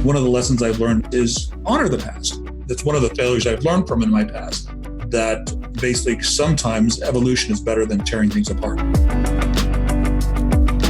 One of the lessons I've learned is honor the past. That's one of the failures I've learned from in my past, that basically sometimes evolution is better than tearing things apart.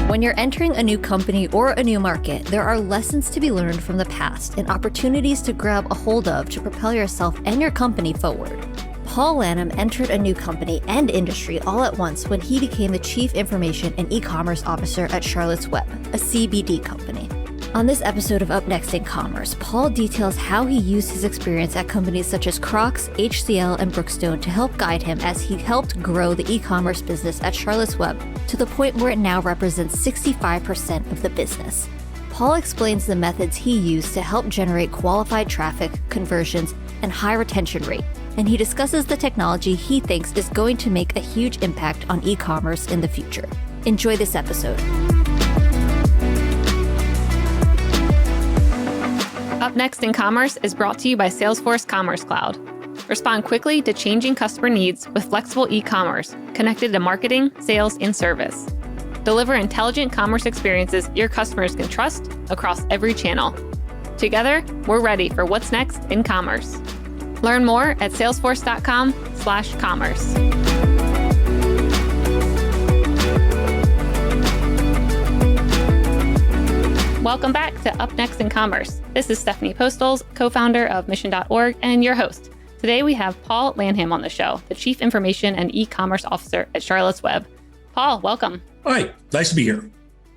When you're entering a new company or a new market, there are lessons to be learned from the past and opportunities to grab a hold of to propel yourself and your company forward. Paul Lanham entered a new company and industry all at once when he became the Chief Information and E-commerce Officer at Charlotte's Web, a CBD company. On this episode of Up Next in Commerce, Paul details how he used his experience at companies such as Crocs, HCL, and Brookstone to help guide him as he helped grow the e-commerce business at Charlotte's Web to the point where it now represents 65% of the business. Paul explains the methods he used to help generate qualified traffic, conversions, and high retention rate, and he discusses the technology he thinks is going to make a huge impact on e-commerce in the future. Enjoy this episode. Up Next in Commerce is brought to you by Salesforce Commerce Cloud. Respond quickly to changing customer needs with flexible e-commerce connected to marketing, sales, and service. Deliver intelligent commerce experiences your customers can trust across every channel. Together, we're ready for what's next in commerce. Learn more at salesforce.com/commerce. Welcome back to Up Next in Commerce. This is Stephanie Postles, co-founder of Mission.org and your host. Today we have Paul Lanham on the show, the Chief Information and E-commerce Officer at Charlotte's Web. Paul, welcome. Hi, nice to be here.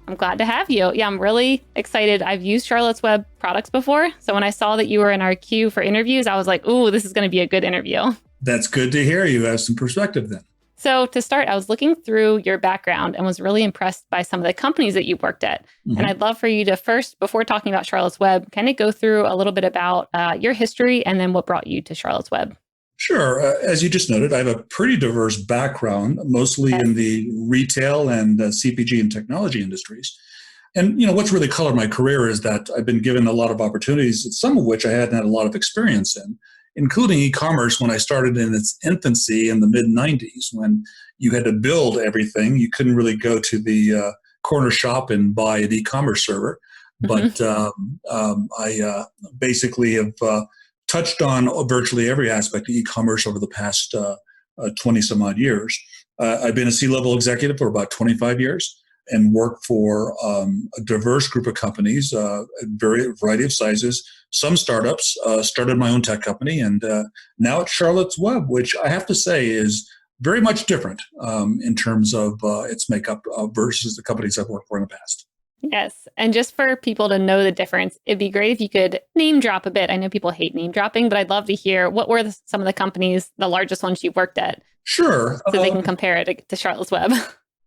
I'm glad to have you. Yeah, I'm really excited. I've used Charlotte's Web products before. So when I saw that you were in our queue for interviews, I was like, ooh, this is going to be a good interview. That's good to hear. You have some perspective then. So to start, I was looking through your background and was really impressed by some of the companies that you've worked at. Mm-hmm. And I'd love for you to first, before talking about Charlotte's Web, kind of go through a little bit about your history and then what brought you to Charlotte's Web. Sure. As you just noted, I have a pretty diverse background, mostly in the retail and CPG and technology industries. And what's really colored my career is that I've been given a lot of opportunities, some of which I hadn't had a lot of experience in, including e-commerce when I started in its infancy in the mid-90s, when you had to build everything. You couldn't really go to the corner shop and buy an e-commerce server. But I basically have touched on virtually every aspect of e-commerce over the past 20 some odd years. I've been a C-level executive for about 25 years and worked for a diverse group of companies, a variety of sizes, some startups, started my own tech company, and now at Charlotte's Web, which I have to say is very much different in terms of its makeup versus the companies I've worked for in the past. Yes. And just for people to know the difference, it'd be great if you could name drop a bit. I know people hate name dropping, but I'd love to hear what were some of the companies, the largest ones you've worked at? Sure. So they can compare it to Charlotte's Web.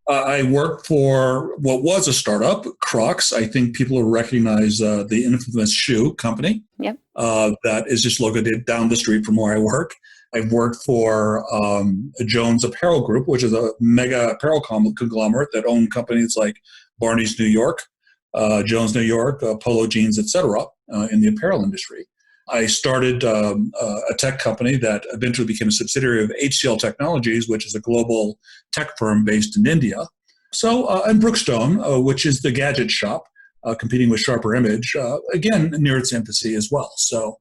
I worked for what was a startup, Crocs. I think people will recognize the infamous shoe company. Yep. That is just located down the street from where I work. I've worked for Jones Apparel Group, which is a mega apparel conglomerate that owned companies like Barney's New York, Jones New York, Polo Jeans, etc. In the apparel industry. I started a tech company that eventually became a subsidiary of HCL Technologies, which is a global tech firm based in India. So, and Brookstone, which is the gadget shop, competing with Sharper Image, again, near its infancy as well. So,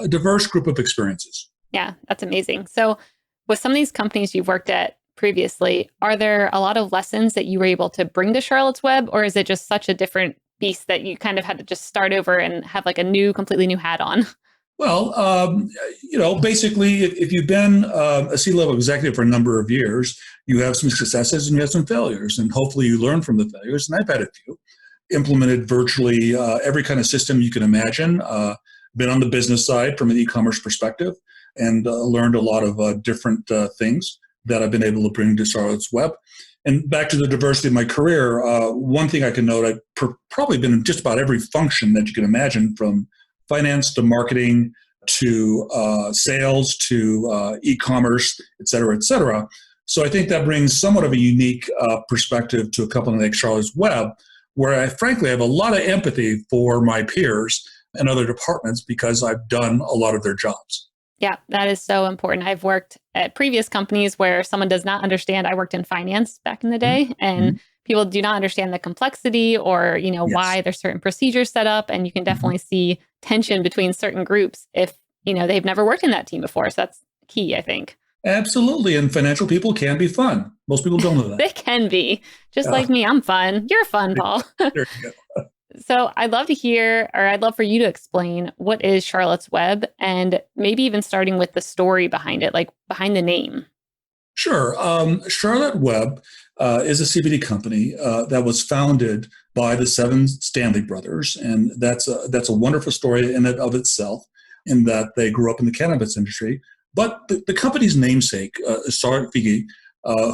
a diverse group of experiences. Yeah, that's amazing. So, with some of these companies you've worked at previously, are there a lot of lessons that you were able to bring to Charlotte's Web, or is it just such a different beast that you kind of had to just start over and have like a completely new hat on? Well, basically, if you've been a C-level executive for a number of years, you have some successes and you have some failures, and hopefully you learn from the failures. And I've had a few. Implemented virtually every kind of system you can imagine. Been on the business side from an e-commerce perspective, and learned a lot of different things that I've been able to bring to Charlotte's Web. And back to the diversity of my career, one thing I can note, I've probably been in just about every function that you can imagine, from finance to marketing to sales to e-commerce, et cetera, et cetera. So I think that brings somewhat of a unique perspective to a company like Charlotte's Web, where I frankly have a lot of empathy for my peers and other departments because I've done a lot of their jobs. Yeah, that is so important. I've worked at previous companies where someone does not understand. I worked in finance back in the day, and people do not understand the complexity or, Yes. why there's certain procedures set up. And you can Mhm. definitely see tension between certain groups if, they've never worked in that team before. So that's key, I think. Absolutely. And financial people can be fun. Most people don't know that. They can be just Yeah. like me. I'm fun. You're fun, Paul. There you go. So I'd love to hear, or I'd love for you to explain what is Charlotte's Web and maybe even starting with the story behind it, like behind the name. Sure. Charlotte Webb is a CBD company that was founded by the seven Stanley brothers, and that's a wonderful story in and of itself, in that they grew up in the cannabis industry. But the company's namesake, Charlotte Figi,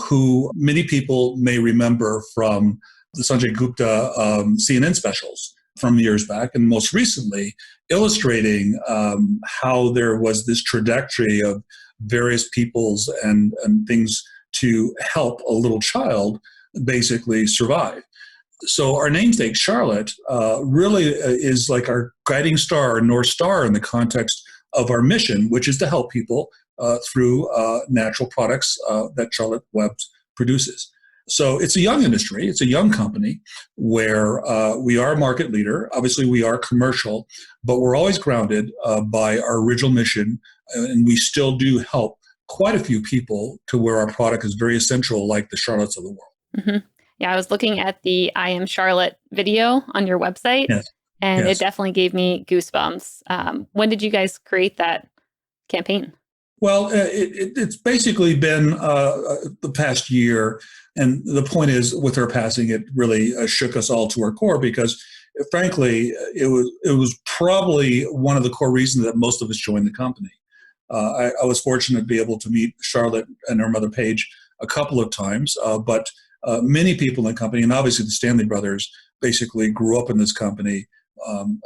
who many people may remember from the Sanjay Gupta CNN specials from years back, and most recently illustrating how there was this trajectory of various peoples and things to help a little child basically survive. So our namesake, Charlotte, really is like our guiding star, North Star, in the context of our mission, which is to help people through natural products that Charlotte Webb produces. So it's a young industry. It's a young company where we are a market leader. Obviously, we are commercial, but we're always grounded by our original mission, and we still do help quite a few people to where our product is very essential, like the Charlottes of the world. Mm-hmm. Yeah, I was looking at the I Am Charlotte video on your website, Yes. and it Yes. definitely gave me goosebumps. When did you guys create that campaign? Well, it's basically been the past year. And the point is, with her passing, it really shook us all to our core because, frankly, it was probably one of the core reasons that most of us joined the company. I was fortunate to be able to meet Charlotte and her mother Paige a couple of times, but many people in the company, and obviously the Stanley brothers, basically grew up in this company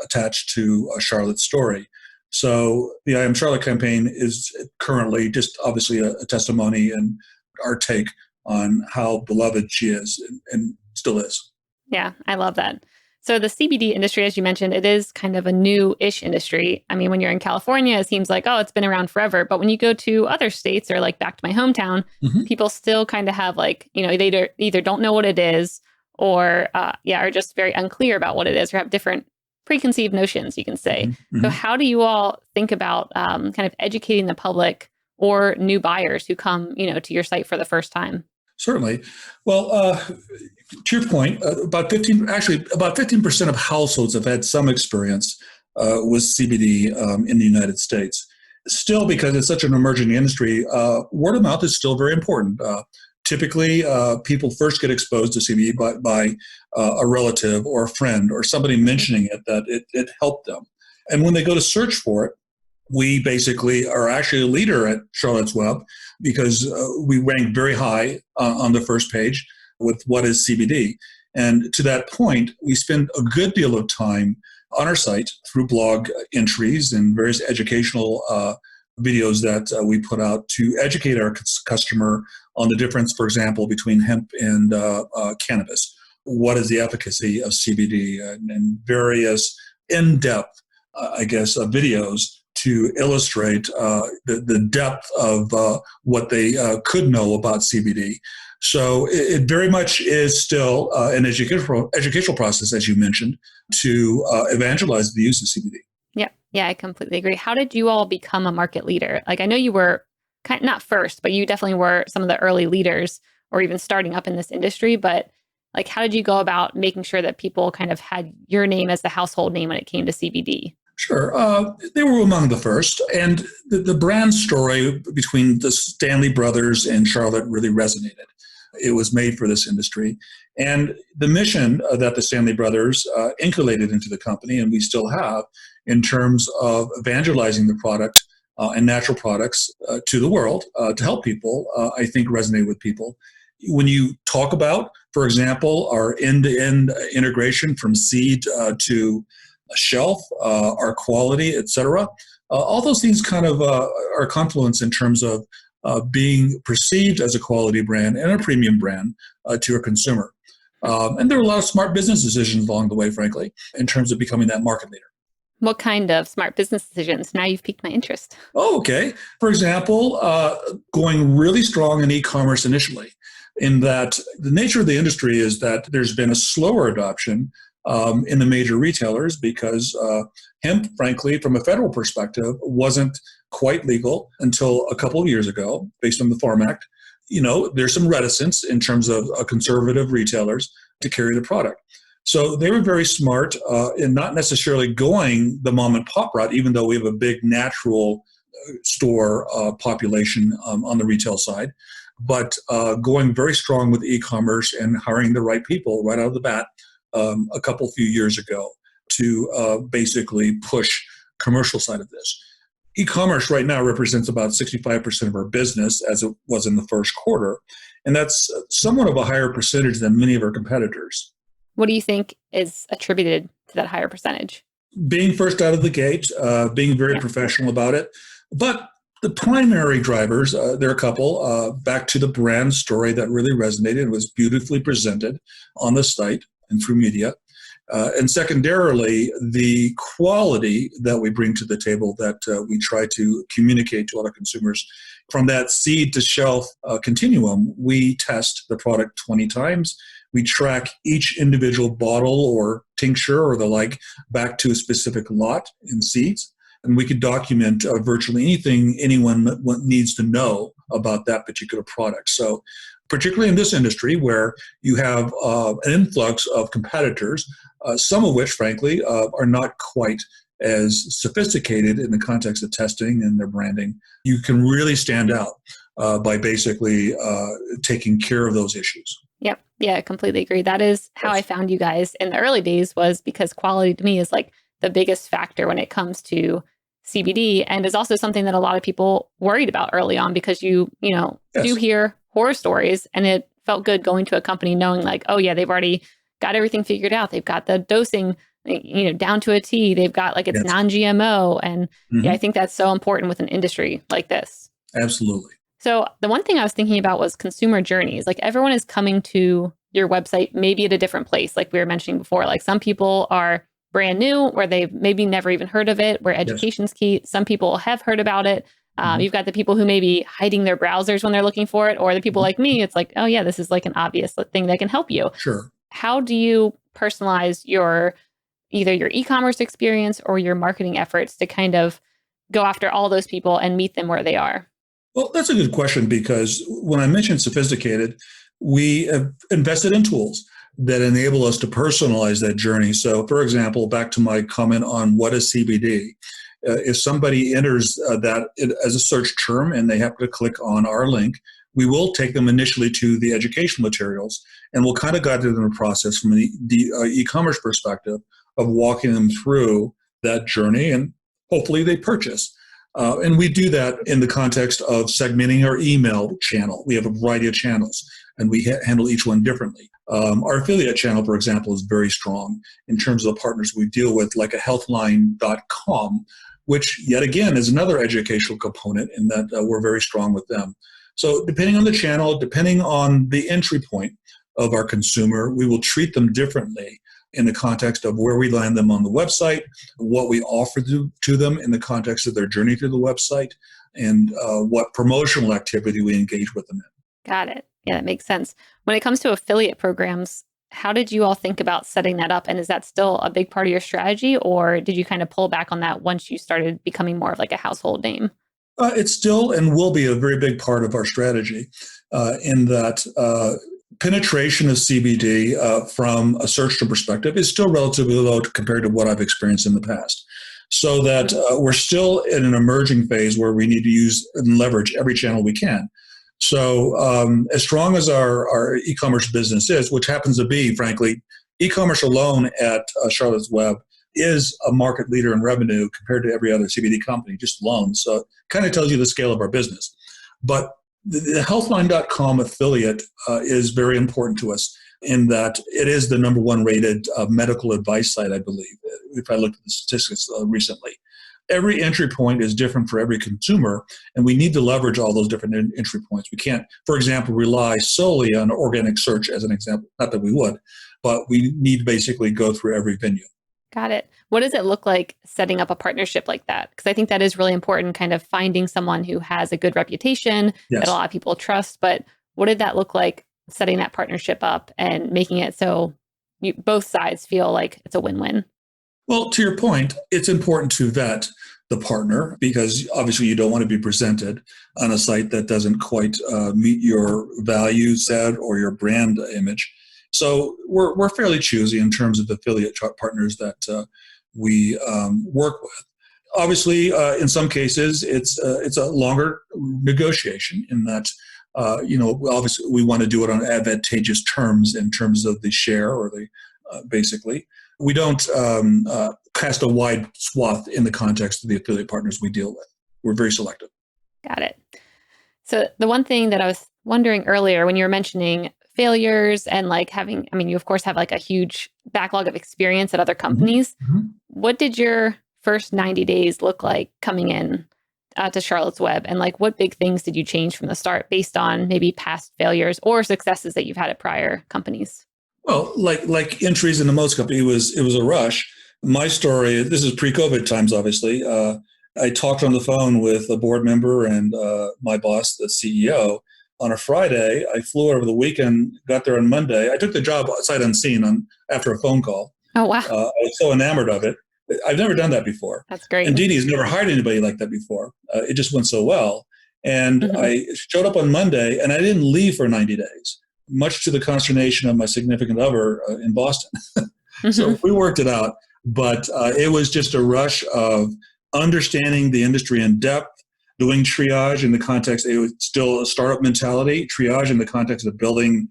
attached to Charlotte's story. So the I Am Charlotte campaign is currently just obviously a testimony and our take on how beloved she is and still is. Yeah, I love that. So the CBD industry, as you mentioned, it is kind of a new-ish industry. I mean, when you're in California, it seems like, oh, it's been around forever. But when you go to other states or like back to my hometown, Mhm. people still kind of have like, they either don't know what it is or, are just very unclear about what it is or have different preconceived notions, you can say. Mhm. So Mhm. how do you all think about kind of educating the public or new buyers who come, to your site for the first time? Certainly. Well, to your point, about 15% of households have had some experience with CBD in the United States. Still, because it's such an emerging industry, word of mouth is still very important. Typically, people first get exposed to CBD by a relative or a friend or somebody mentioning it that it helped them. And when they go to search for it, we basically are actually a leader at Charlotte's Web because we rank very high on the first page with what is CBD. And to that point, we spend a good deal of time on our site through blog entries and various educational videos that we put out to educate our customer on the difference, for example, between hemp and cannabis. What is the efficacy of CBD and various in-depth, videos to illustrate the depth of what they could know about CBD. So it very much is still an educational process, as you mentioned, to evangelize the use of CBD. Yeah. Yeah, I completely agree. How did you all become a market leader? Like, I know you were not first, but you definitely were some of the early leaders or even starting up in this industry. But like, how did you go about making sure that people kind of had your name as the household name when it came to CBD? Sure. They were among the first. And the brand story between the Stanley brothers and Charlotte really resonated. It was made for this industry. And the mission that the Stanley brothers inculcated into the company, and we still have, in terms of evangelizing the product and natural products to the world to help people, I think resonate with people. When you talk about, for example, our end-to-end integration from seed to a shelf, our quality, et cetera, all those things kind of are confluence in terms of being perceived as a quality brand and a premium brand to a consumer. And there are a lot of smart business decisions along the way, frankly, in terms of becoming that market leader. What kind of smart business decisions? Now you've piqued my interest. Oh, okay. For example, going really strong in e-commerce initially. in that the nature of the industry is that there's been a slower adoption in the major retailers because hemp, frankly, from a federal perspective, wasn't quite legal until a couple of years ago, based on the Farm Act. There's some reticence in terms of conservative retailers to carry the product. So they were very smart in not necessarily going the mom and pop route, even though we have a big natural store population on the retail side, but going very strong with e-commerce and hiring the right people right out of the bat a few years ago to basically push commercial side of this. E-commerce right now represents about 65% of our business as it was in the first quarter, and that's somewhat of a higher percentage than many of our competitors. What do you think is attributed to that higher percentage? Being first out of the gate, being very professional about it. But the primary drivers, there are a couple, back to the brand story that really resonated. It was beautifully presented on the site and through media. And secondarily, the quality that we bring to the table that we try to communicate to all our consumers. From that seed to shelf continuum, we test the product 20 times. We track each individual bottle or tincture or the like back to a specific lot in seeds. And we could document virtually anything anyone needs to know about that particular product. So particularly in this industry where you have an influx of competitors, some of which, frankly, are not quite as sophisticated in the context of testing and their branding, you can really stand out by basically taking care of those issues. Yep. Yeah, I completely agree. That is how I found you guys in the early days, was because quality to me is like the biggest factor when it comes to CBD, and is also something that a lot of people worried about early on, because you do hear horror stories, and it felt good going to a company knowing like, oh yeah, they've already got everything figured out. They've got the dosing, down to a T. They've got like it's non-GMO. And yeah, I think that's so important with an industry like this. Absolutely. So the one thing I was thinking about was consumer journeys. Like everyone is coming to your website, maybe at a different place. Like we were mentioning before, like some people are brand new, where they've maybe never even heard of it, where education's key. Some people have heard about it. You've got the people who may be hiding their browsers when they're looking for it, or the people like me, it's like, oh yeah, this is like an obvious thing that can help you. Sure. How do you personalize either your e-commerce experience or your marketing efforts to kind of go after all those people and meet them where they are? Well, that's a good question, because when I mentioned sophisticated, we have invested in tools that enable us to personalize that journey. So, for example, back to my comment on what is CBD, if somebody enters that as a search term and they happen to click on our link, we will take them initially to the educational materials, and we'll kind of guide them in the process from the e-commerce perspective of walking them through that journey, and hopefully they purchase. And we do that in the context of segmenting our email channel. We have a variety of channels, and we handle each one differently. Our affiliate channel, for example, is very strong in terms of the partners we deal with, like a healthline.com, which yet again is another educational component in that we're very strong with them. So depending on the channel, depending on the entry point of our consumer, we will treat them differently in the context of where we land them on the website, what we offer to them in the context of their journey through the website, and what promotional activity we engage with them in. Got it. Yeah, that makes sense. When it comes to affiliate programs, how did you all think about setting that up? And is that still a big part of your strategy, or did you kind of pull back on that once you started becoming more of like a household name? It's still and will be a very big part of our strategy in that penetration of CBD from a search term perspective is still relatively low compared to what I've experienced in the past. So that we're still in an emerging phase where we need to use and leverage every channel we can. So as strong as our e-commerce business is, which happens to be, frankly, e-commerce alone at Charlotte's Web is a market leader in revenue compared to every other CBD company, just alone. So it kind of tells you the scale of our business. But the healthline.com affiliate is very important to us in that it is the number one rated medical advice site, I believe, if I looked at the statistics recently. Every entry point is different for every consumer, and we need to leverage all those different entry points. We can't, for example, rely solely on organic search as an example. Not that we would, but we need to basically go through every venue. Got it. What does it look like setting up a partnership like that? Because I think that is really important, kind of finding someone who has a good reputation that a lot of people trust. But what did that look like setting that partnership up and making it so both sides feel like it's a win-win? Well, to your point, it's important to vet the partner because obviously you don't want to be presented on a site that doesn't quite meet your value set or your brand image. So we're fairly choosy in terms of affiliate partners that we work with. Obviously, in some cases, it's a longer negotiation in that, obviously we want to do it on advantageous terms in terms of the share or the basically. We don't cast a wide swath in the context of the affiliate partners we deal with. We're very selective. Got it. So the one thing that I was wondering earlier when you were mentioning failures and like having, I mean, you of course have like a huge backlog of experience at other companies. Mm-hmm. What did your first 90 days look like coming in to Charlotte's Web? And like, what big things did you change from the start based on maybe past failures or successes that you've had at prior companies? Well, like entries in the most company, it was a rush. My story, this is pre-COVID times, obviously. I talked on the phone with a board member and my boss, the CEO, on a Friday. I flew over the weekend, got there on Monday. I took the job sight unseen after a phone call. Oh, wow. I was so enamored of it. I've never done that before. That's great. And Dini's never hired anybody like that before. It just went so well. And I showed up on Monday and I didn't leave for 90 days, much to the consternation of my significant other in Boston. So we worked it out. But it was just a rush of understanding the industry in depth, doing triage in the context, it was still a startup mentality, triage in the context of building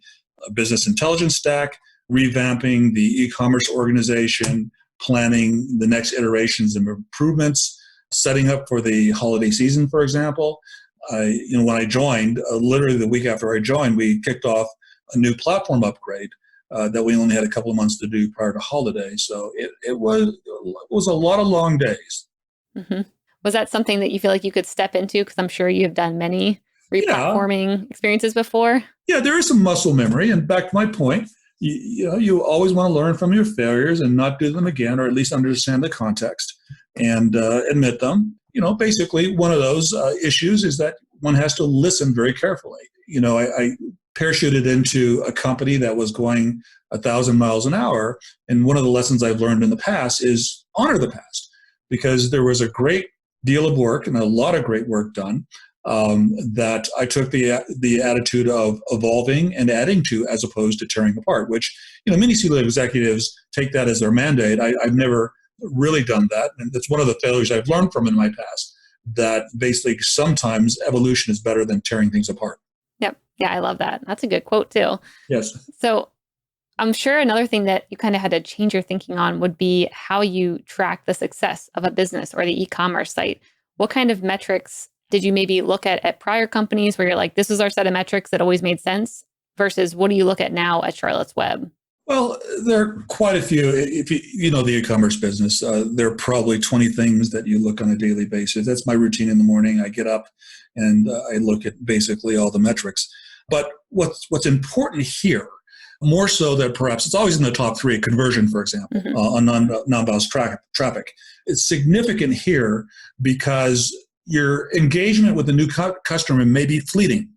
a business intelligence stack, revamping the e-commerce organization, planning the next iterations and improvements, setting up for the holiday season, for example. When I joined, literally the week after I joined, we kicked off a new platform upgrade that we only had a couple of months to do prior to holiday. So it was a lot of long days. Mm-hmm. Was that something that you feel like you could step into? Because I'm sure you've done many replatforming experiences before. Yeah, there is some muscle memory. And back to my point, you always want to learn from your failures and not do them again, or at least understand the context and admit them. Basically one of those issues is that one has to listen very carefully. I parachuted into a company that was going 1,000 miles an hour. And one of the lessons I've learned in the past is honor the past, because there was a great deal of work and a lot of great work done that I took the attitude of evolving and adding to as opposed to tearing apart, which, many C-level executives take that as their mandate. I've never really done that. And it's one of the failures I've learned from in my past, that basically sometimes evolution is better than tearing things apart. Yep. Yeah, I love that. That's a good quote too. Yes. So I'm sure another thing that you kind of had to change your thinking on would be how you track the success of a business or the e-commerce site. What kind of metrics did you maybe look at prior companies where you're like, this is our set of metrics that always made sense, versus what do you look at now at Charlotte's Web? Well, there are quite a few. If you know the e-commerce business, there are probably 20 things that you look on a daily basis. That's my routine in the morning. I get up and I look at basically all the metrics. But what's important here, more so than perhaps, it's always in the top three, conversion, for example, on non-bounce traffic. It's significant here because your engagement with the new customer may be fleeting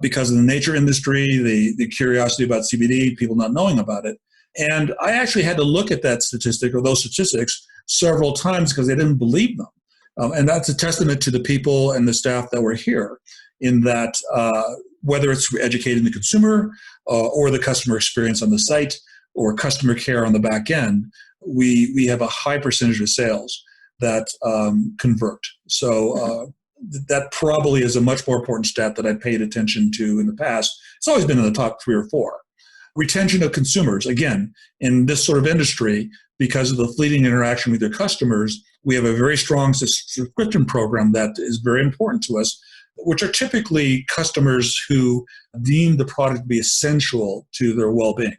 because of the nature industry, the curiosity about CBD, people not knowing about it. And I actually had to look at that statistic or those statistics several times because I didn't believe them. And that's a testament to the people and the staff that were here in that whether it's educating the consumer or the customer experience on the site or customer care on the back end, we have a high percentage of sales that convert. So that probably is a much more important stat that I paid attention to in the past. It's always been in the top 3 or 4. Retention of consumers, again, in this sort of industry, because of the fleeting interaction with your customers, we have a very strong subscription program that is very important to us, which are typically customers who deem the product to be essential to their well-being.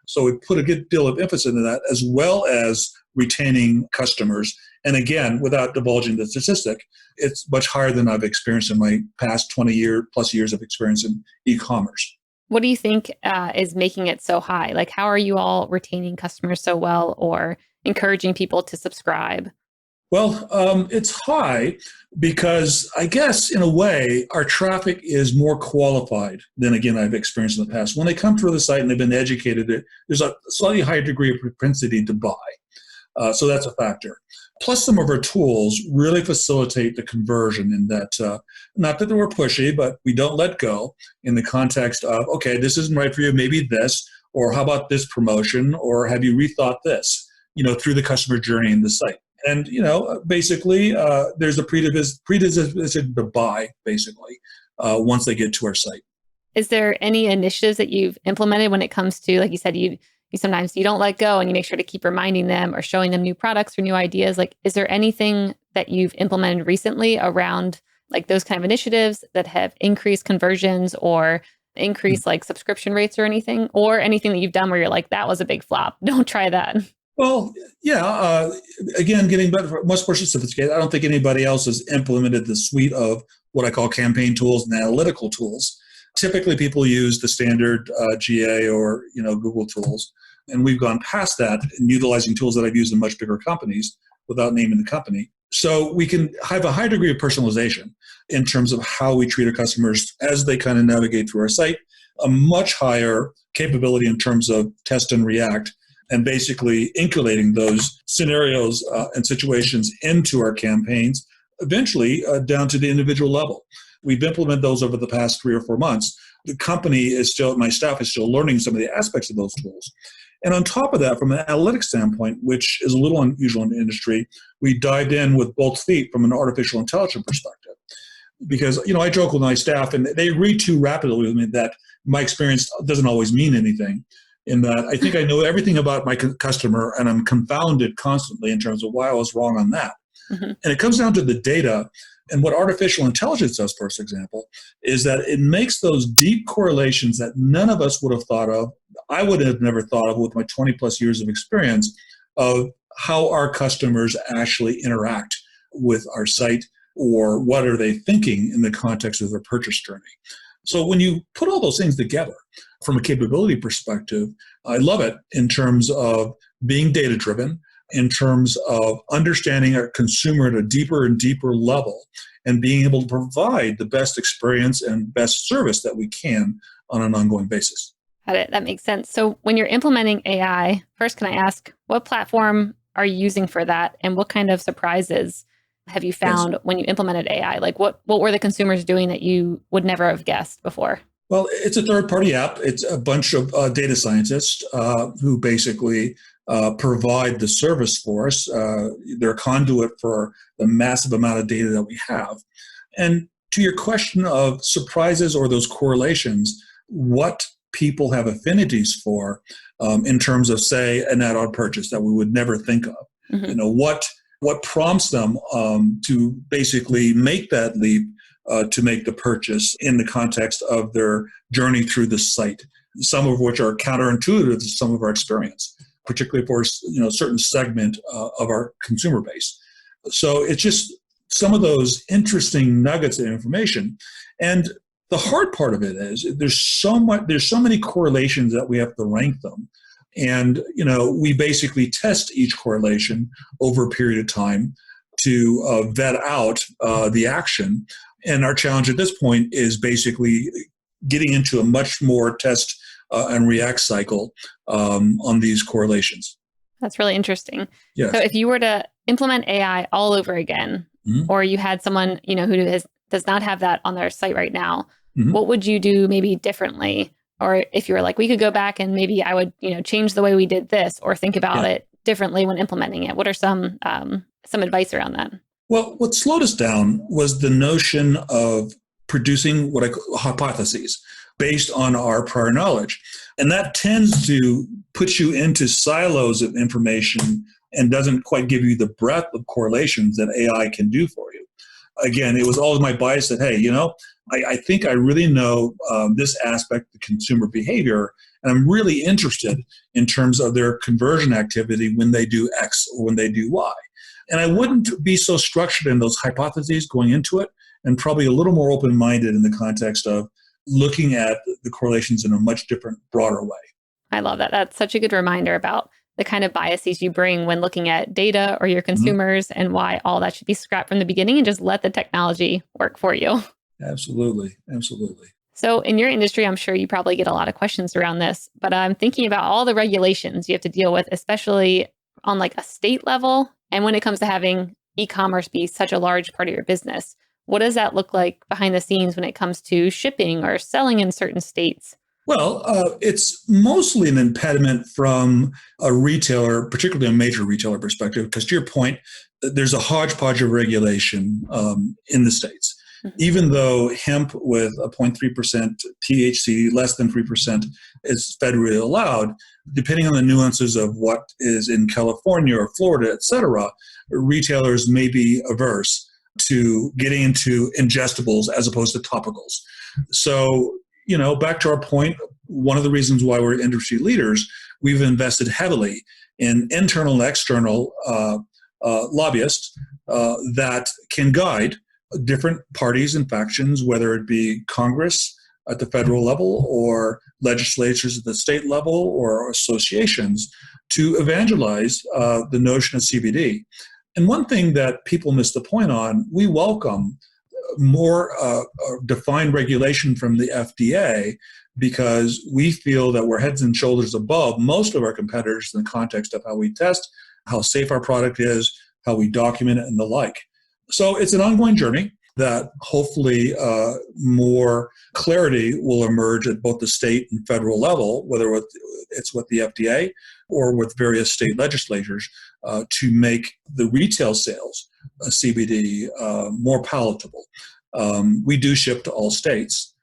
So we put a good deal of emphasis into that, as well as retaining customers. And again, without divulging the statistic, it's much higher than I've experienced in my past 20 plus years of experience in e-commerce. What do you think is making it so high? Like, how are you all retaining customers so well or encouraging people to subscribe? Well, it's high because I guess in a way our traffic is more qualified than, again, I've experienced in the past. When they come through the site and they've been educated, there's a slightly higher degree of propensity to buy. So that's a factor. Plus, some of our tools really facilitate the conversion in that, not that we're pushy, but we don't let go in the context of, okay, this isn't right for you, maybe this, or how about this promotion, or have you rethought this, through the customer journey in the site. And, basically, there's a predisposition to buy, basically, once they get to our site. Is there any initiatives that you've implemented when it comes to, like you said, you sometimes you don't let go and you make sure to keep reminding them or showing them new products or new ideas? Like, is there anything that you've implemented recently around like those kind of initiatives that have increased conversions or increased like subscription rates or anything that you've done where you're like, that was a big flop, don't try that? Well, yeah. Again, getting better, much more sophisticated. I don't think anybody else has implemented the suite of what I call campaign tools and analytical tools. Typically, people use the standard GA or Google tools, and we've gone past that and utilizing tools that I've used in much bigger companies without naming the company. So we can have a high degree of personalization in terms of how we treat our customers as they kind of navigate through our site. A much higher capability in terms of test and react, and basically inculating those scenarios and situations into our campaigns, eventually down to the individual level. We've implemented those over the past 3 or 4 months. The company is still, my staff is still learning some of the aspects of those tools. And on top of that, from an analytics standpoint, which is a little unusual in the industry, we dived in with both feet from an artificial intelligence perspective. Because, I joke with my staff, and they read too rapidly with me that my experience doesn't always mean anything. In that I think I know everything about my customer, and I'm confounded constantly in terms of why I was wrong on that. Mm-hmm. And it comes down to the data. And what artificial intelligence does, for example, is that it makes those deep correlations that none of us would have thought of. I would have never thought of with my 20 plus years of experience of how our customers actually interact with our site, or what are they thinking in the context of their purchase journey. So when you put all those things together from a capability perspective, I love it in terms of being data-driven, in terms of understanding our consumer at a deeper and deeper level, and being able to provide the best experience and best service that we can on an ongoing basis. Got it. That makes sense. So when you're implementing AI, first, can I ask, what platform are you using for that? And what kind of surprises have you found when you implemented AI? Like what were the consumers doing that you would never have guessed before? Well, it's a third-party app. It's a bunch of data scientists who basically provide the service for us. They're a conduit for the massive amount of data that we have. And to your question of surprises or those correlations, what people have affinities for in terms of, say, an add-on purchase that we would never think of. Mm-hmm. What prompts them to basically make that leap to make the purchase in the context of their journey through the site, some of which are counterintuitive to some of our experience, particularly for a certain segment of our consumer base. So it's just some of those interesting nuggets of information. And the hard part of it is there's so many correlations that we have to rank them. And, we basically test each correlation over a period of time to vet out the action. And our challenge at this point is basically getting into a much more test and react cycle on these correlations. That's really interesting. Yes. So if you were to implement AI all over again, mm-hmm. or you had someone, who does not have that on their site right now, mm-hmm. what would you do maybe differently? Or if you were like, we could go back and maybe I would, change the way we did this or think about it differently when implementing it. What are some advice around that? Well, what slowed us down was the notion of producing what I call hypotheses based on our prior knowledge. And that tends to put you into silos of information and doesn't quite give you the breadth of correlations that AI can do for you. Again, it was always my bias that, hey, I think I really know this aspect of consumer behavior, and I'm really interested in terms of their conversion activity when they do X or when they do Y. And I wouldn't be so structured in those hypotheses going into it, and probably a little more open-minded in the context of looking at the correlations in a much different, broader way. I love that. That's such a good reminder about the kind of biases you bring when looking at data or your consumers and why all that should be scrapped from the beginning and just let the technology work for you. Absolutely. Absolutely. So in your industry, I'm sure you probably get a lot of questions around this, but I'm thinking about all the regulations you have to deal with, especially on like a state level. And when it comes to having e-commerce be such a large part of your business, what does that look like behind the scenes when it comes to shipping or selling in certain states? Well, it's mostly an impediment from a retailer, particularly a major retailer perspective, because to your point, there's a hodgepodge of regulation in the States. Even though hemp with a 0.3% THC, less than 3%, is federally allowed, depending on the nuances of what is in California or Florida, et cetera, retailers may be averse to getting into ingestibles as opposed to topicals. So, back to our point, one of the reasons why we're industry leaders, we've invested heavily in internal and external lobbyists that can guide different parties and factions, whether it be Congress at the federal level or legislatures at the state level or associations, to evangelize the notion of CBD. And one thing that people miss the point on, we welcome more defined regulation from the FDA because we feel that we're heads and shoulders above most of our competitors in the context of how we test, how safe our product is, how we document it, and the like. So it's an ongoing journey that hopefully more clarity will emerge at both the state and federal level, whether it's with the FDA or with various state legislatures, to make the retail sales of CBD more palatable. We do ship to all states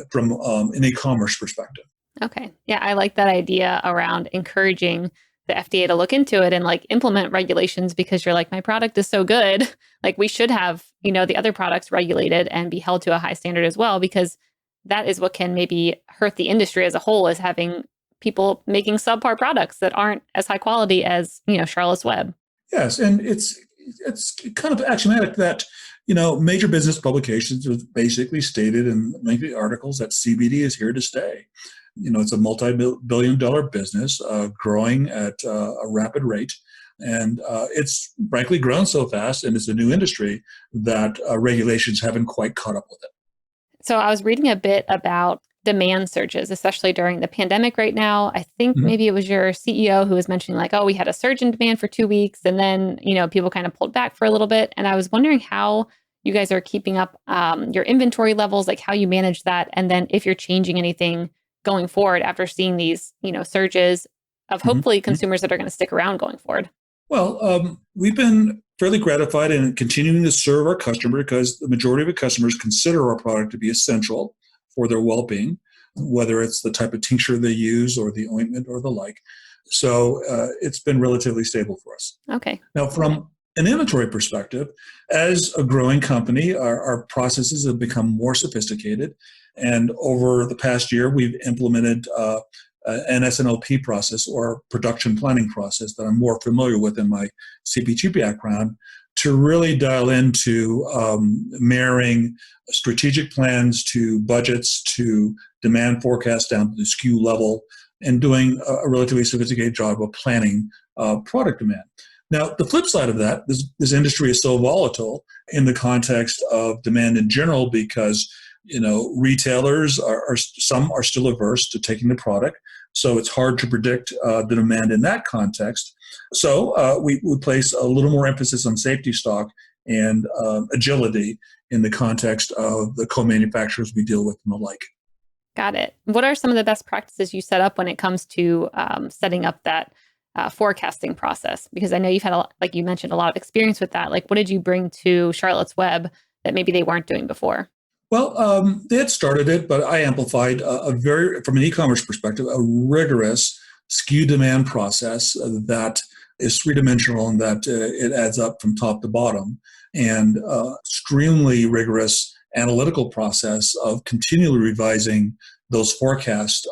from an e-commerce perspective. Okay. Yeah, I like that idea around encouraging the FDA to look into it and like implement regulations, because you're like, my product is so good. Like we should have, the other products regulated and be held to a high standard as well, because that is what can maybe hurt the industry as a whole, is having people making subpar products that aren't as high quality as, Charlotte's Web. Yes. And it's kind of axiomatic that, major business publications have basically stated in lengthy articles that CBD is here to stay. It's a multi-billion-dollar business growing at a rapid rate. And it's frankly grown so fast, and it's a new industry, that regulations haven't quite caught up with it. So I was reading a bit about demand surges, especially during the pandemic right now. I think maybe it was your CEO who was mentioning like, oh, we had a surge in demand for 2 weeks, and then, people kind of pulled back for a little bit. And I was wondering how you guys are keeping up your inventory levels, like how you manage that. And then if you're changing anything going forward after seeing these, surges of hopefully consumers that are going to stick around going forward. Well, we've been fairly gratified in continuing to serve our customer because the majority of the customers consider our product to be essential for their well-being, whether it's the type of tincture they use or the ointment or the like. So it's been relatively stable for us. Okay. Now, from an inventory perspective, as a growing company, our processes have become more sophisticated. And over the past year, we've implemented an S&OP process, or production planning process, that I'm more familiar with in my CPG background, to really dial into marrying strategic plans to budgets to demand forecasts down to the SKU level, and doing a relatively sophisticated job of planning product demand. Now, the flip side of that, this industry is so volatile in the context of demand in general, because retailers some are still averse to taking the product, so it's hard to predict the demand in that context. So we place a little more emphasis on safety stock and agility in the context of the co-manufacturers we deal with and the like. Got it. What are some of the best practices you set up when it comes to setting up that forecasting process? Because I know you've had, like you mentioned, a lot of experience with that. Like, what did you bring to Charlotte's Web that maybe they weren't doing before? Well, they had started it, but I amplified from an e-commerce perspective, a rigorous SKU demand process that is three-dimensional and that it adds up from top to bottom, and extremely rigorous analytical process of continually revising those forecasts,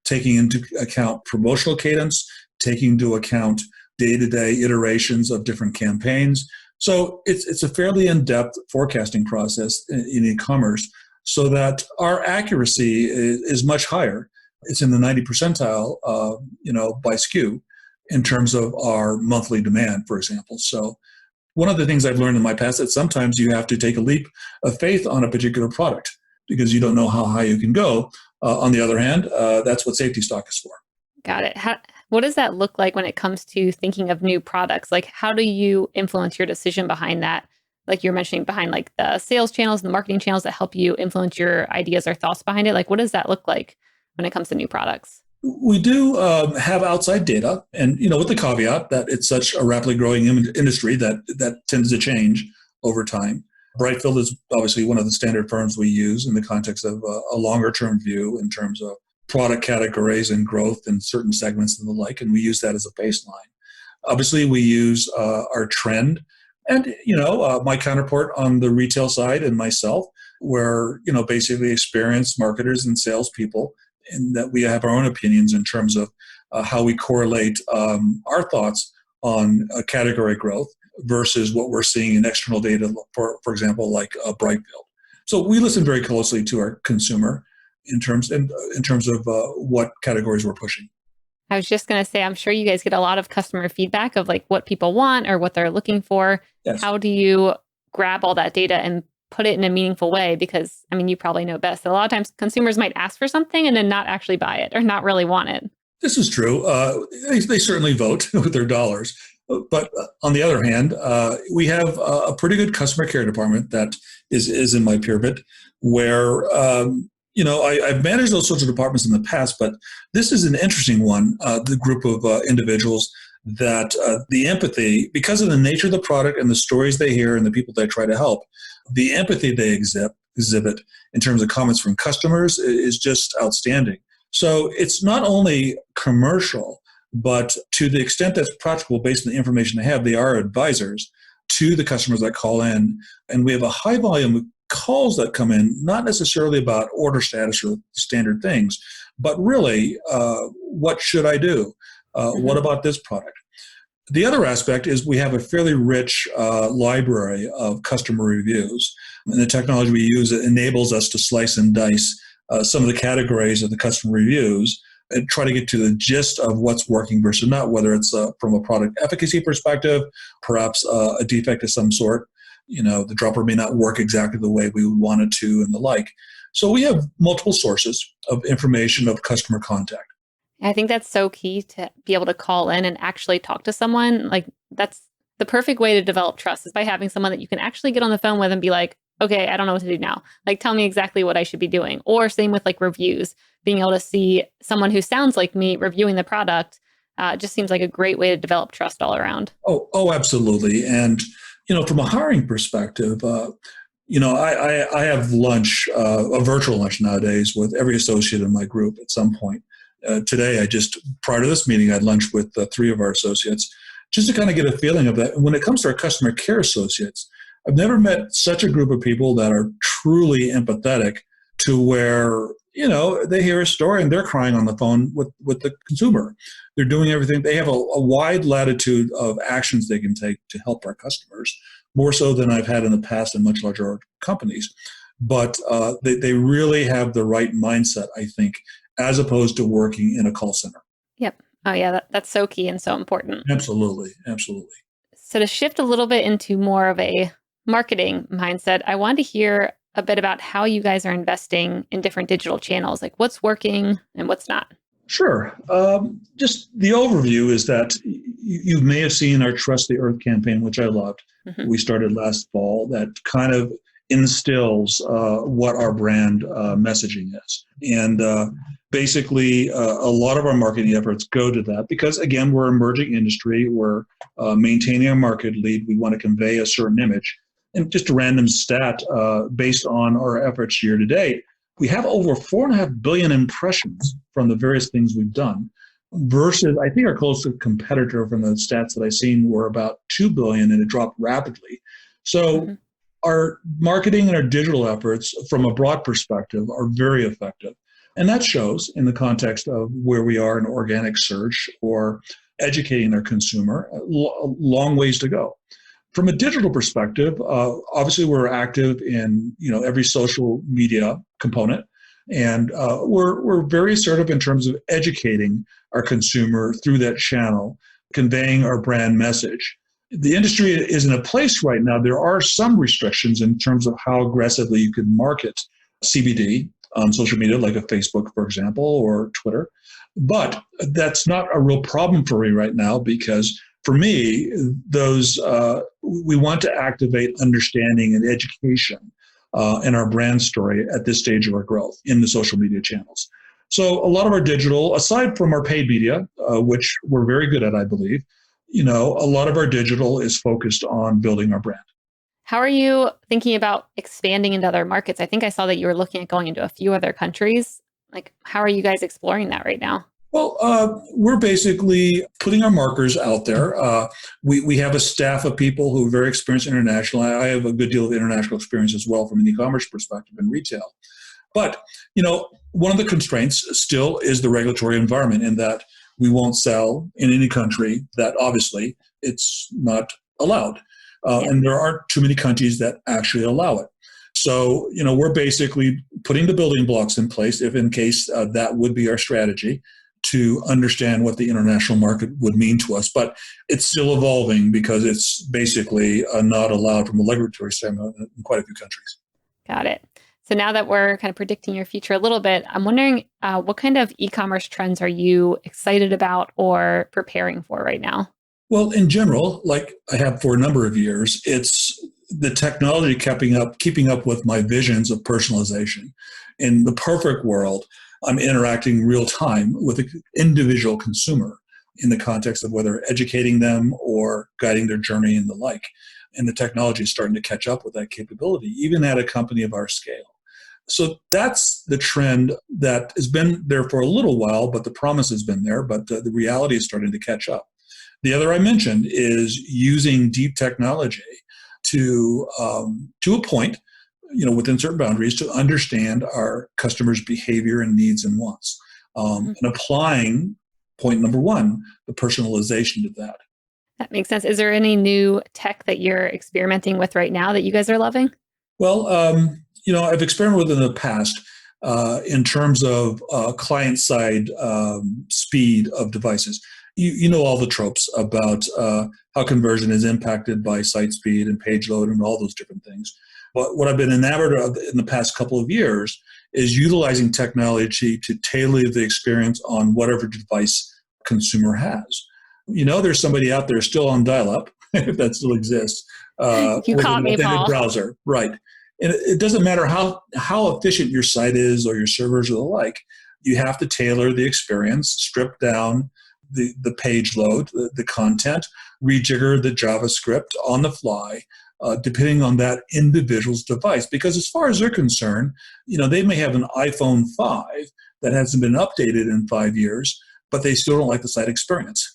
taking into account promotional cadence, taking into account day-to-day iterations of different campaigns. So it's a fairly in-depth forecasting process in e-commerce, so that our accuracy is much higher. It's in the 90 percentile, by SKU, in terms of our monthly demand, for example. So one of the things I've learned in my past is sometimes you have to take a leap of faith on a particular product because you don't know how high you can go. On the other hand, that's what safety stock is for. Got it. What does that look like when it comes to thinking of new products? Like, how do you influence your decision behind that? Like you're mentioning behind like the sales channels and the marketing channels that help you influence your ideas or thoughts behind it. Like, what does that look like when it comes to new products? We do have outside data, and with the caveat that it's such a rapidly growing industry that tends to change over time. Brightfield is obviously one of the standard firms we use in the context of a longer term view in terms of product categories and growth in certain segments and the like, and we use that as a baseline. Obviously, we use our trend, and my counterpart on the retail side and myself, where basically experienced marketers and salespeople, and that we have our own opinions in terms of how we correlate our thoughts on category growth versus what we're seeing in external data, for example, like Brightfield. So we listen very closely to our consumer in terms of what categories we're pushing. I was just going to say, I'm sure you guys get a lot of customer feedback of like what people want or what they're looking for. Yes. How do you grab all that data and put it in a meaningful way? Because you probably know best. A lot of times consumers might ask for something and then not actually buy it or not really want it. This is true. They certainly vote with their dollars. But on the other hand, we have a pretty good customer care department that is in my pyramid where, I've managed those sorts of departments in the past, but this is an interesting one, the group of individuals that the empathy, because of the nature of the product and the stories they hear and the people they try to help, the empathy they exhibit in terms of comments from customers is just outstanding. So it's not only commercial, but to the extent that's practical based on the information they have, they are advisors to the customers that call in. And we have a high volume of calls that come in, not necessarily about order status or standard things, but really, what should I do? What about this product? The other aspect is we have a fairly rich library of customer reviews. And the technology we use enables us to slice and dice some of the categories of the customer reviews and try to get to the gist of what's working versus not, whether it's from a product efficacy perspective, perhaps a defect of some sort. The dropper may not work exactly the way we would want it to and the like. So we have multiple sources of information of customer contact. I think that's so key to be able to call in and actually talk to someone. Like that's the perfect way to develop trust is by having someone that you can actually get on the phone with and be like, okay, I don't know what to do now. Like, tell me exactly what I should be doing. Or same with like reviews, being able to see someone who sounds like me reviewing the product just seems like a great way to develop trust all around. Oh, absolutely. And, from a hiring perspective, I have lunch, a virtual lunch nowadays with every associate in my group at some point. Today, prior to this meeting, I had lunch with 3 of our associates just to kind of get a feeling of that. And when it comes to our customer care associates, I've never met such a group of people that are truly empathetic to where, they hear a story and they're crying on the phone with the consumer. They're doing everything. They have a wide latitude of actions they can take to help our customers, more so than I've had in the past in much larger companies. But they really have the right mindset, I think, as opposed to working in a call center. Yep. Oh, yeah. That's so key and so important. Absolutely. So to shift a little bit into more of a marketing mindset, I wanted to hear a bit about how you guys are investing in different digital channels, like what's working and what's not. Sure. Just the overview is that you may have seen our Trust the Earth campaign, which I loved. Mm-hmm. We started last fall, that kind of instills what our brand messaging is. And basically, a lot of our marketing efforts go to that because, again, we're an emerging industry. We're maintaining a market lead. We want to convey a certain image. And just a random stat, based on our efforts year to date, we have over 4.5 billion impressions from the various things we've done versus, I think our closest competitor from the stats that I've seen were about 2 billion, and it dropped rapidly. So our marketing and our digital efforts from a broad perspective are very effective. And that shows in the context of where we are in organic search or educating our consumer, a long ways to go. From a digital perspective, obviously we're active in every social media component, and we're very assertive in terms of educating our consumer through that channel conveying our brand message. The industry is in a place right now, there are some restrictions in terms of how aggressively you can market CBD on social media, like a Facebook, for example, or Twitter. But that's not a real problem for me right now because for me, we want to activate understanding and education in our brand story at this stage of our growth in the social media channels. So a lot of our digital, aside from our paid media, which we're very good at, I believe, a lot of our digital is focused on building our brand. How are you thinking about expanding into other markets? I think I saw that you were looking at going into a few other countries. Like, how are you guys exploring that right now? Well, we're basically putting our markers out there. We have a staff of people who are very experienced internationally. I have a good deal of international experience as well from an e-commerce perspective in retail. But, one of the constraints still is the regulatory environment in that we won't sell in any country that obviously it's not allowed. And there aren't too many countries that actually allow it. So, we're basically putting the building blocks in place if in case that would be our strategy to understand what the international market would mean to us. But it's still evolving because it's basically not allowed from a regulatory standpoint in quite a few countries. Got it. So now that we're kind of predicting your future a little bit, I'm wondering what kind of e-commerce trends are you excited about or preparing for right now? Well, in general, like I have for a number of years, it's the technology keeping up with my visions of personalization. In the perfect world, I'm interacting real time with an individual consumer in the context of whether educating them or guiding their journey and the like. And the technology is starting to catch up with that capability, even at a company of our scale. So that's the trend that has been there for a little while, but the promise has been there, but the reality is starting to catch up. The other I mentioned is using deep technology to a point, within certain boundaries, to understand our customers' behavior and needs and wants, and applying point number one, the personalization to that. That makes sense. Is there any new tech that you're experimenting with right now that you guys are loving? Well, I've experimented with in the past in terms of client-side speed of devices. You know all the tropes about how conversion is impacted by site speed and page load and all those different things. But what I've been enamored of in the past couple of years is utilizing technology to tailor the experience on whatever device consumer has. There's somebody out there still on dial-up, if that still exists. You caught me, Paul. Browser, right. And it doesn't matter how efficient your site is or your servers or the like, you have to tailor the experience, strip down the page load, the content, rejigger the JavaScript on the fly, depending on that individual's device. Because as far as they're concerned, they may have an iPhone 5 that hasn't been updated in 5 years, but they still don't like the site experience.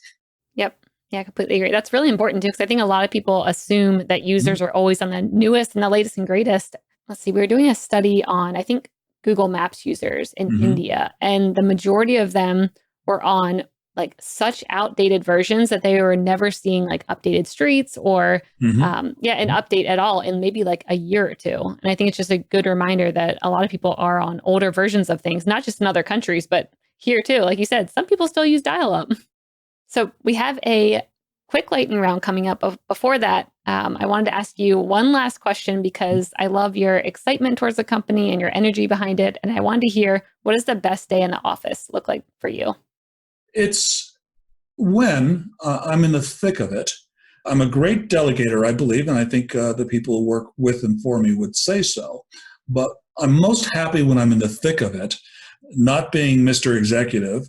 Yep. Yeah, I completely agree. That's really important too, because I think a lot of people assume that users are always on the newest and the latest and greatest. Let's see, we were doing a study on, I think, Google Maps users in India, and the majority of them were on like such outdated versions that they were never seeing like updated streets or an update at all in maybe like a year or two. And I think it's just a good reminder that a lot of people are on older versions of things, not just in other countries, but here too. Like you said, some people still use dial-up. So we have a quick lightning round coming up. Before that, I wanted to ask you one last question because I love your excitement towards the company and your energy behind it. And I wanted to hear, what does the best day in the office look like for you? It's when I'm in the thick of it. I'm a great delegator, I believe, and I think the people who work with and for me would say so. But I'm most happy when I'm in the thick of it, not being Mr. Executive,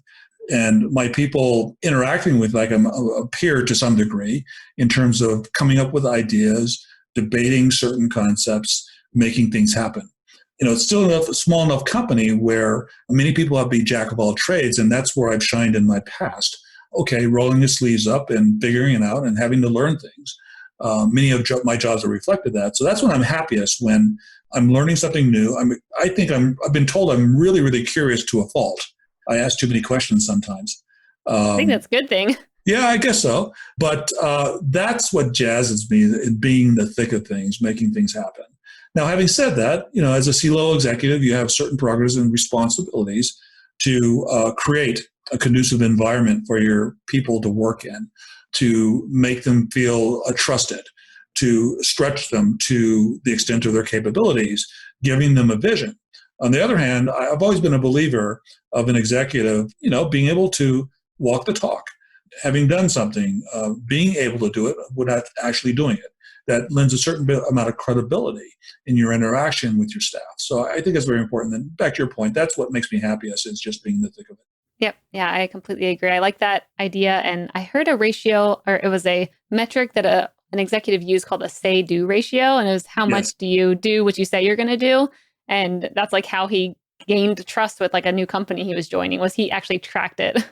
and my people interacting with like I'm a peer to some degree in terms of coming up with ideas, debating certain concepts, making things happen. It's still a small enough company where many people have to be jack of all trades, and that's where I've shined in my past. Okay, rolling the sleeves up and figuring it out and having to learn things. Many of my jobs have reflected that. So that's when I'm happiest, when I'm learning something new. I've been told I'm really, really curious to a fault. I ask too many questions sometimes. I think that's a good thing. Yeah, I guess so. But that's what jazzes me, in being in the thick of things, making things happen. Now, having said that, as a C-level executive, you have certain prerogatives and responsibilities to create a conducive environment for your people to work in, to make them feel trusted, to stretch them to the extent of their capabilities, giving them a vision. On the other hand, I've always been a believer of an executive, being able to walk the talk, having done something, being able to do it without actually doing it. That lends a certain amount of credibility in your interaction with your staff. So I think that's very important. And back to your point, that's what makes me happiest, is just being in the thick of it. Yep. Yeah, I completely agree. I like that idea. And I heard a ratio, or it was a metric that an executive used called a say-do ratio. And it was how much do you do what you say you're going to do? And that's like how he gained trust with like a new company he was joining, was he actually tracked it.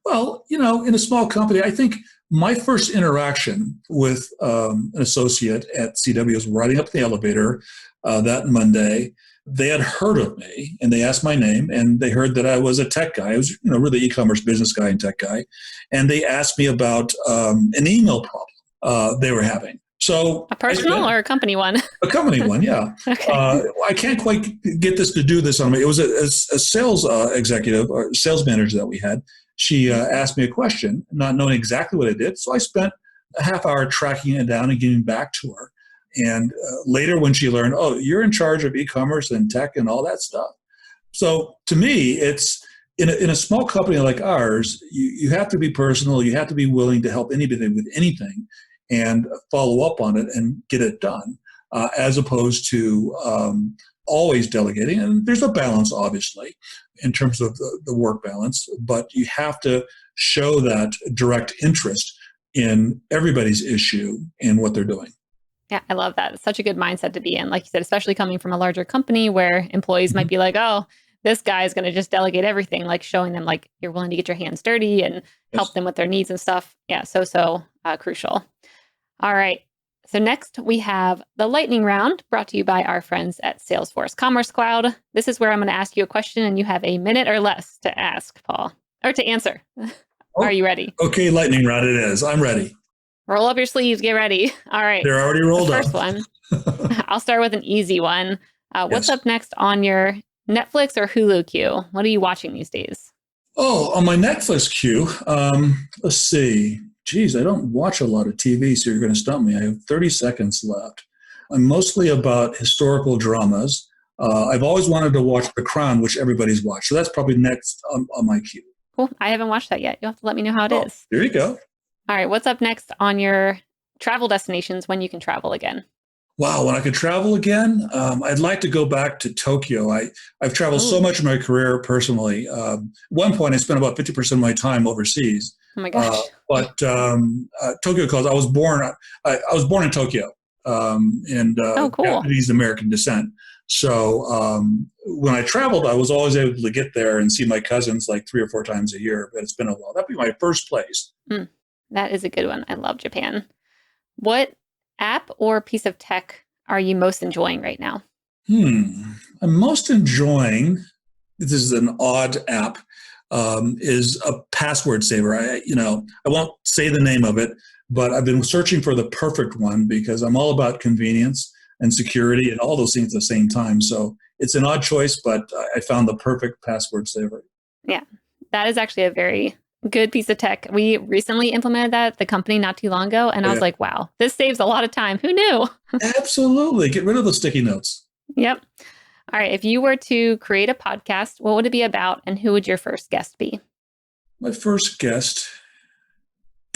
Well, in a small company, I think my first interaction with an associate at CW was riding up the elevator that Monday. They had heard of me and they asked my name, and they heard that I was a tech guy. I was, really e-commerce business guy and tech guy. And they asked me about an email problem they were having. So a personal or a company one? A company one, yeah. Okay. I can't quite get this to do this on me. It was a sales executive or sales manager that we had. She asked me a question, not knowing exactly what I did. So I spent a half hour tracking it down and getting back to her. And later when she learned, oh, you're in charge of e-commerce and tech and all that stuff. So to me, it's in a small company like ours, you have to be personal. You have to be willing to help anybody with anything and follow up on it and get it done, as opposed to always delegating. And there's a balance, obviously, in terms of the work balance, but you have to show that direct interest in everybody's issue and what they're doing. Yeah, I love that. It's such a good mindset to be in. Like you said, especially coming from a larger company where employees might be like, oh, this guy is going to just delegate everything, like showing them like you're willing to get your hands dirty and help them with their needs and stuff. Yeah, so crucial. All right. So next we have the lightning round, brought to you by our friends at Salesforce Commerce Cloud. This is where I'm going to ask you a question and you have a minute or less to ask, Paul, or to answer. Are you ready? Okay, lightning round it is. I'm ready. Roll up your sleeves. Get ready. All right. They're already rolled up. First one. I'll start with an easy one. What's up next on your Netflix or Hulu queue? What are you watching these days? Oh, on my Netflix queue, let's see. Geez, I don't watch a lot of TV, so you're going to stump me. I have 30 seconds left. I'm mostly about historical dramas. I've always wanted to watch The Crown, which everybody's watched. So that's probably next on my queue. Cool. I haven't watched that yet. You'll have to let me know how it is. There you go. All right. What's up next on your travel destinations when you can travel again? Wow, when I could travel again, I'd like to go back to Tokyo. I've traveled so much in my career personally. At one point, I spent about 50% of my time overseas. Oh my gosh! But Tokyo calls. I was born in Tokyo, and cool. Japanese American descent. So when I traveled, I was always able to get there and see my cousins like 3 or 4 times a year. But it's been a while. That'd be my first place. That is a good one. I love Japan. What app or piece of tech are you most enjoying right now? I'm most enjoying, this is an odd app, is a password saver. I won't say the name of it, but I've been searching for the perfect one because I'm all about convenience and security and all those things at the same time. So it's an odd choice, but I found the perfect password saver. Yeah, that is actually a very good piece of tech. We recently implemented that at the company not too long ago. And I was like, wow, this saves a lot of time. Who knew? Absolutely. Get rid of the sticky notes. Yep. All right. If you were to create a podcast, what would it be about and who would your first guest be? My first guest,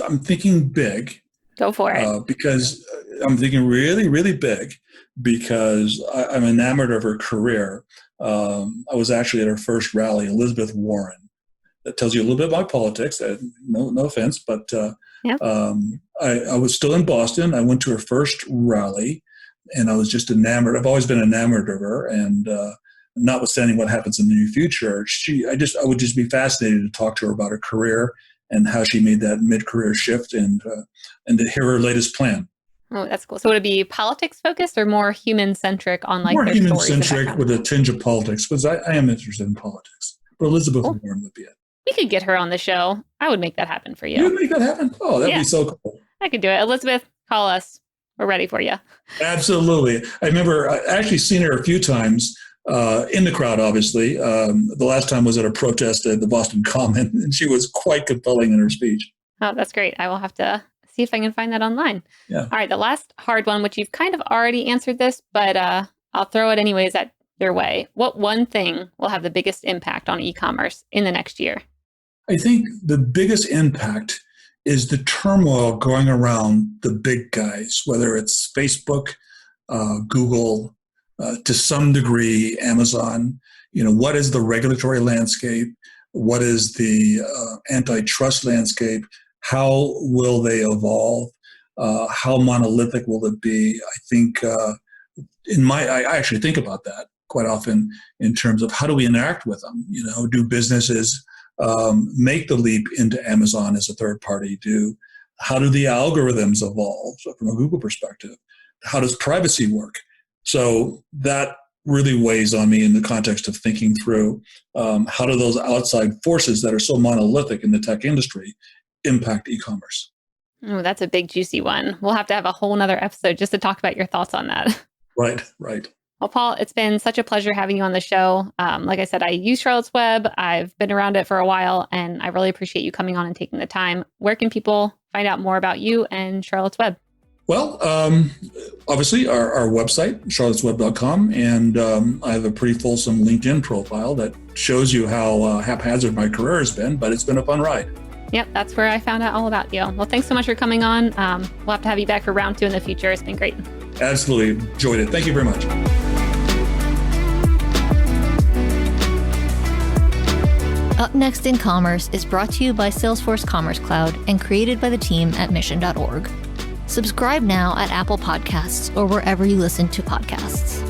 I'm thinking big. Go for it. Because I'm thinking really, really big because I'm enamored of her career. I was actually at her first rally, Elizabeth Warren. That tells you a little bit about politics. No offense, but I was still in Boston. I went to her first rally, and I was just enamored. I've always been enamored of her, and notwithstanding what happens in the near future, I would just be fascinated to talk to her about her career and how she made that mid-career shift, and to hear her latest plan. Oh, that's cool. So would it be politics focused or more human centric on like more their human stories centric with a tinge of politics? Because I am interested in politics. But Elizabeth Warren would be it. We could get her on the show. I would make that happen for you. You would make that happen? Oh, that'd be so cool. I could do it. Elizabeth, call us. We're ready for you. Absolutely. I remember I actually seen her a few times in the crowd, obviously. The last time was at a protest at the Boston Common, and she was quite compelling in her speech. Oh, that's great. I will have to see if I can find that online. Yeah. All right. The last hard one, which you've kind of already answered this, but I'll throw it anyways at your way. What one thing will have the biggest impact on e-commerce in the next year? I think the biggest impact is the turmoil going around the big guys, whether it's Facebook, Google, to some degree, Amazon. What is the regulatory landscape? What is the antitrust landscape? How will they evolve? How monolithic will it be? I think I actually think about that quite often in terms of how do we interact with them? Do businesses make the leap into Amazon as a third party? How do the algorithms evolve from a Google perspective? How does privacy work? So that really weighs on me in the context of thinking through how do those outside forces that are so monolithic in the tech industry impact e-commerce? Oh, that's a big, juicy one. We'll have to have a whole nother episode just to talk about your thoughts on that. Right. Well, Paul, it's been such a pleasure having you on the show. Like I said, I use Charlotte's Web. I've been around it for a while, and I really appreciate you coming on and taking the time. Where can people find out more about you and Charlotte's Web? Well, obviously our website, charlottesweb.com, and I have a pretty fulsome LinkedIn profile that shows you how haphazard my career has been, but it's been a fun ride. Yep, that's where I found out all about you. Well, thanks so much for coming on. We'll have to have you back for round 2 in the future. It's been great. Absolutely enjoyed it. Thank you very much. Up Next in Commerce is brought to you by Salesforce Commerce Cloud and created by the team at mission.org. Subscribe now at Apple Podcasts or wherever you listen to podcasts.